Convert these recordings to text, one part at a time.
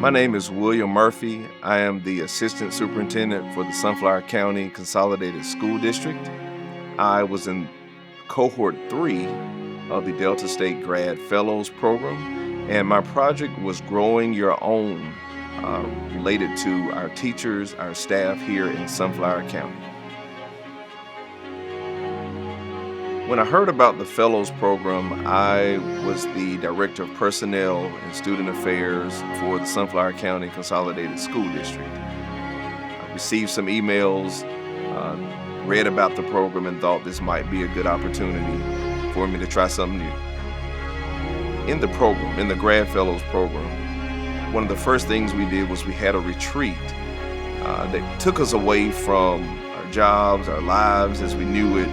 My name is William Murphy. I am the Assistant Superintendent for the Sunflower County Consolidated School District. I was in Cohort 3 of the Delta State Grad Fellows Program, and my project was growing your own related to our teachers, our staff here in Sunflower County. When I heard about the Fellows Program, I was the Director of Personnel and Student Affairs for the Sunflower County Consolidated School District. I received some emails, read about the program, and thought this might be a good opportunity for me to try something new. In the program, in the Grad Fellows Program, one of the first things we did was we had a retreat that took us away from our jobs, our lives as we knew it,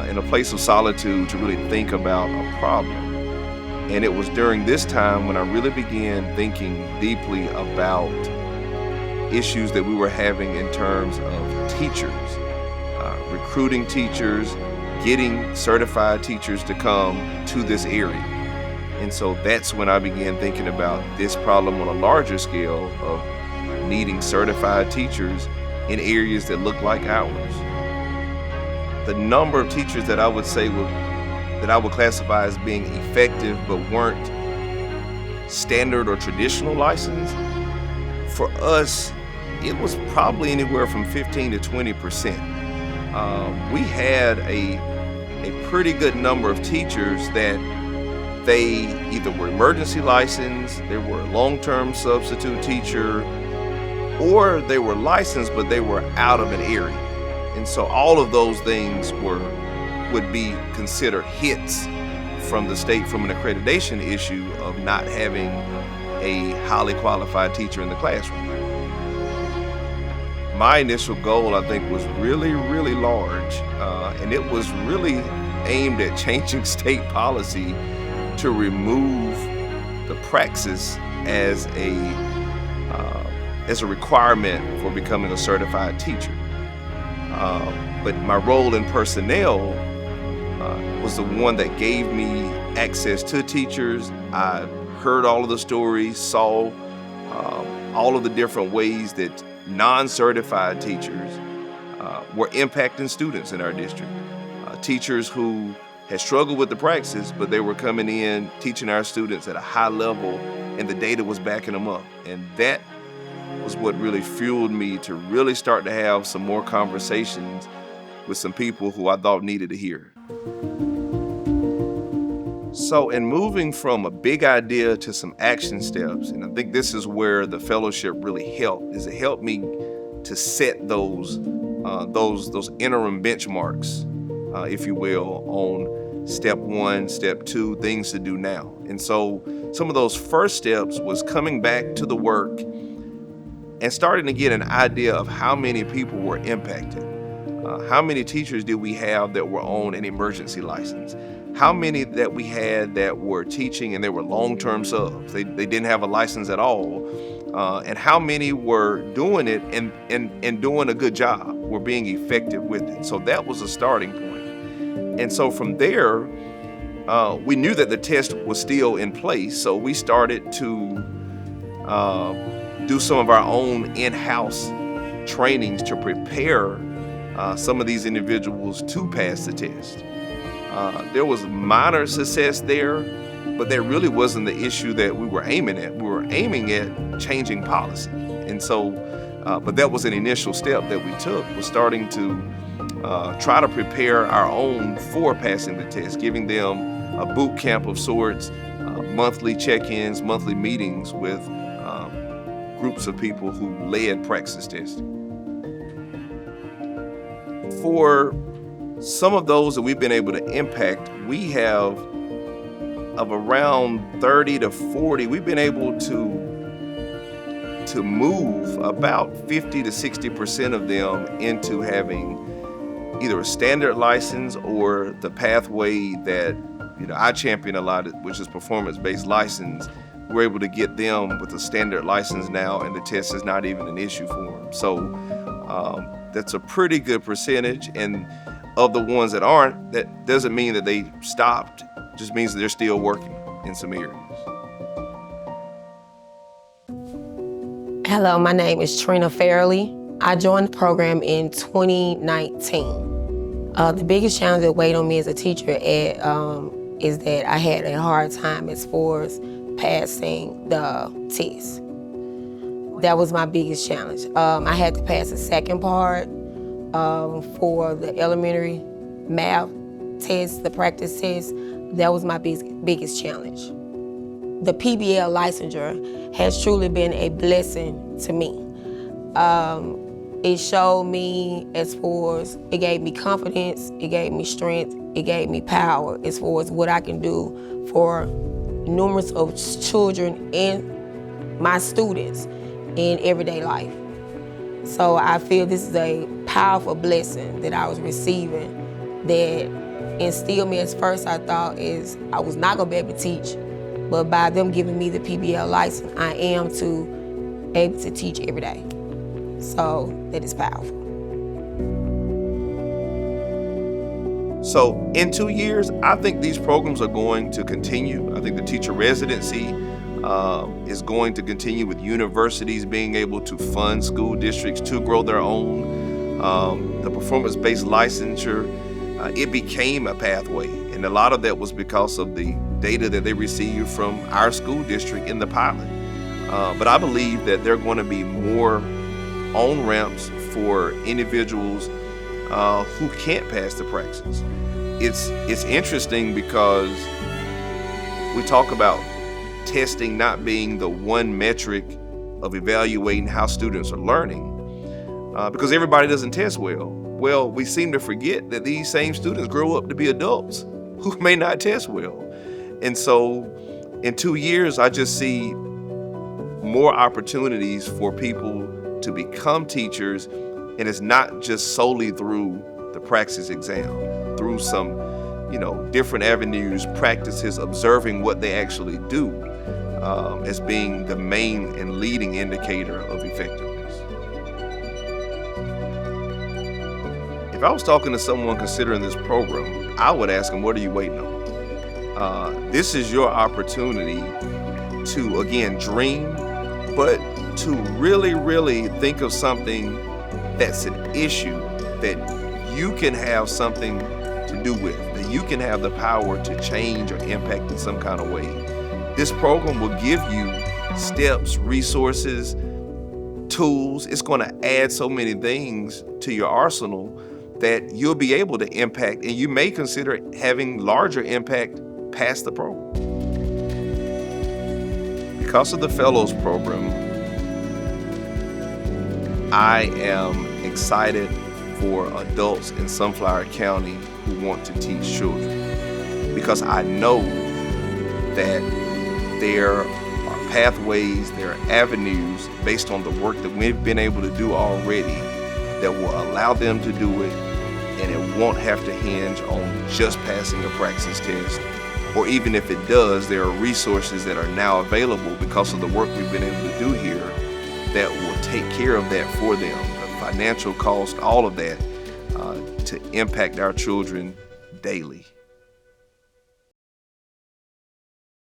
in a place of solitude to really think about a problem. And it was during this time when I really began thinking deeply about issues that we were having in terms of teachers, recruiting teachers, getting certified teachers to come to this area. And so that's when I began thinking about this problem on a larger scale of needing certified teachers in areas that look like ours. The number of teachers that I would say that I would classify as being effective but weren't standard or traditional licensed, for us, it was probably anywhere from 15 to 20%. We had a pretty good number of teachers that they either were emergency licensed, they were a long-term substitute teacher, or they were licensed but they were out of an area. And so all of those things would be considered hits from the state from an accreditation issue of not having a highly qualified teacher in the classroom. My initial goal, I think, was really, really large, and it was really aimed at changing state policy to remove the praxis as a requirement for becoming a certified teacher. But my role in personnel was the one that gave me access to teachers. I heard all of the stories, saw all of the different ways that non-certified teachers were impacting students in our district. Teachers who had struggled with the praxis, but they were coming in teaching our students at a high level, and the data was backing them up. And that was what really fueled me to really start to have some more conversations with some people who I thought needed to hear. So in moving from a big idea to some action steps, and I think this is where the fellowship really helped, is it helped me to set those interim benchmarks, if you will, on step 1, step 2, things to do now. And so some of those first steps was coming back to the work and starting to get an idea of how many people were impacted. How many teachers did we have that were on an emergency license? How many that we had that were teaching and they were long-term subs? They didn't have a license at all. And how many were doing it and doing a good job, were being effective with it? So that was a starting point. And so from there, we knew that the test was still in place. So we started to do some of our own in-house trainings to prepare some of these individuals to pass the test. There was minor success there, but that really wasn't the issue that we were aiming at. We were aiming at changing policy. And so, but that was an initial step that we took, was starting to try to prepare our own for passing the test, giving them a boot camp of sorts, monthly check-ins, monthly meetings with groups of people who led praxis testing. For some of those that we've been able to impact, we have of around 30 to 40, we've been able to move about 50 to 60% of them into having either a standard license or the pathway that I champion a lot, which is performance-based license. We're able to get them with a standard license now, and the test is not even an issue for them. So that's a pretty good percentage. And of the ones that aren't, that doesn't mean that they stopped. It just means that they're still working in some areas. Hello, my name is Trina Fairley. I joined the program in 2019. The biggest challenge that weighed on me as a teacher is that I had a hard time as far as passing the test. That was my biggest challenge. I had to pass the second part for the elementary math test, the practice test. That was my biggest challenge. The PBL licensure has truly been a blessing to me. It showed me as far as, it gave me confidence, it gave me strength, it gave me power as far as what I can do for numerous of children and my students in everyday life. So I feel this is a powerful blessing that I was receiving that instilled me. At first I thought I was not gonna be able to teach, but by them giving me the PBL license, I am able to teach every day. So that is powerful. So in 2 years, I think these programs are going to continue. I think the teacher residency is going to continue, with universities being able to fund school districts to grow their own. The performance-based licensure, it became a pathway, and a lot of that was because of the data that they received from our school district in the pilot. But I believe that there are going to be more on-ramps for individuals who can't pass the praxis. It's interesting because we talk about testing not being the one metric of evaluating how students are learning, because everybody doesn't test well. Well, we seem to forget that these same students grow up to be adults who may not test well. And so in 2 years, I just see more opportunities for people to become teachers, and it's not just solely through the praxis exam, through some, different avenues, practices, observing what they actually do as being the main and leading indicator of effectiveness. If I was talking to someone considering this program, I would ask them, what are you waiting on? This is your opportunity to, again, dream, but to really, really think of something that's an issue that you can have something to do with, that you can have the power to change or impact in some kind of way. This program will give you steps, resources, tools. It's going to add so many things to your arsenal that you'll be able to impact, and you may consider having larger impact past the program. Because of the Fellows Program, I am excited for adults in Sunflower County who want to teach children, because I know that there are pathways, there are avenues based on the work that we've been able to do already that will allow them to do it, and it won't have to hinge on just passing a praxis test. Or even if it does, there are resources that are now available because of the work we've been able to do here that will take care of that for them, the financial cost, all of that, to impact our children daily.